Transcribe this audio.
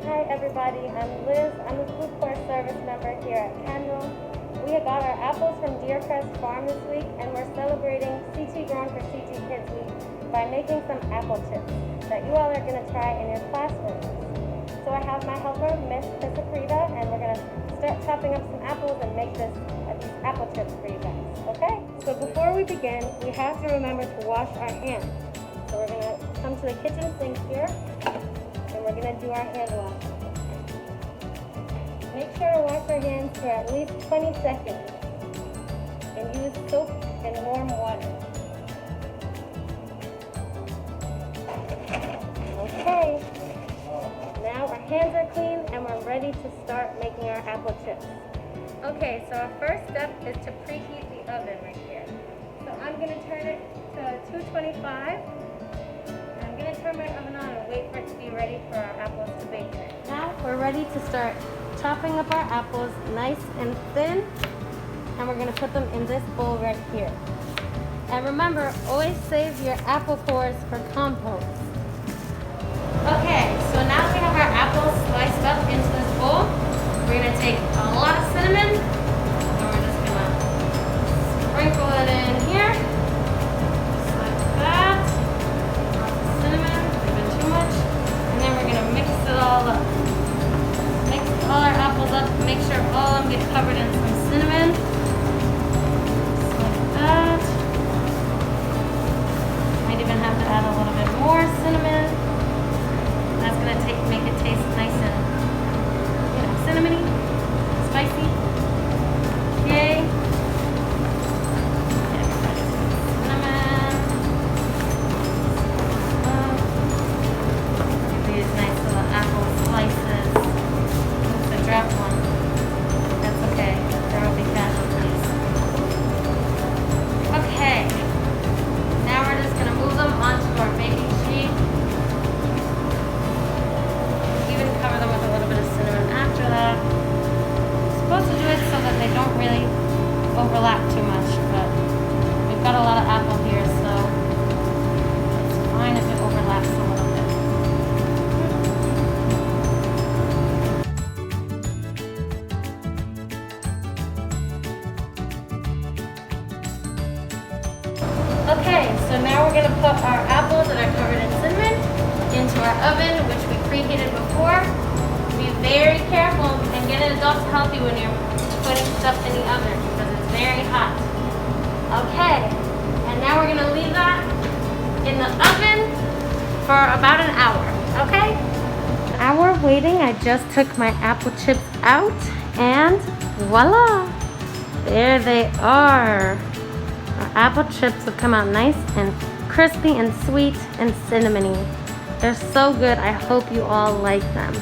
Hi everybody, I'm Liz. I'm a food corps service member here at Kendall. We got our apples from Deercrest Farm this week, and we're celebrating CT Grown for CT Kids Week by making some apple chips that you all are going to try in your classrooms. So I have my helper, Miss PREHEAT, and we're going to start chopping up some apples and make these apple chips for you guys. Okay? So before we begin, we have to remember to wash our hands. So we're going to come to the kitchen sink here, and we're going to do our hand wash. Make sure to wash your hands for at least 20 seconds and use soap and warm water. Okay, now our hands are clean and we're ready to start making our apple chips. Okay, so our first step is to preheat the oven right here. So I'm going to turn it to 225. I'm going to turn my oven on and wait for it to be ready for our apples to bake in it. Now we're ready to start chopping up our apples nice and thin, and we're going to put them in this bowl right here. And remember, always save your apple cores for compost. Okay, so now that we have our apples sliced up into this bowl, we're going to take a lot of cinnamon, and we're just going to sprinkle it in here, just like that. Lots of cinnamon, even too much, and then we're going to mix it all up. Mix all our apples up, make sure all of them get covered in some cinnamon, just like that. Might even have to add a little bit more cinnamon. That's going to make it taste nice and, cinnamony, spicy. Okay. Cinnamon. Look at these nice little apple slices. Oops, I dropped one. That's okay. There will be casualties. Okay. Now we're just going to move them onto our baking sheet. Cover them with a little bit of cinnamon after that. I'm supposed to do it so that they don't really overlap too much, but we've got a lot of apple here, so it's fine if it overlaps a little bit. Okay, so now we're going to put our apples that are covered in cinnamon into our oven, which we preheated before. Be very careful and get an adult to help you when you're putting stuff in the oven because it's very hot. Okay, and now we're going to leave that in the oven for about an hour, okay? An hour of waiting, I just took my apple chips out and voila! There they are. Our apple chips have come out nice and crispy and sweet and cinnamony. They're so good. I hope you all like them.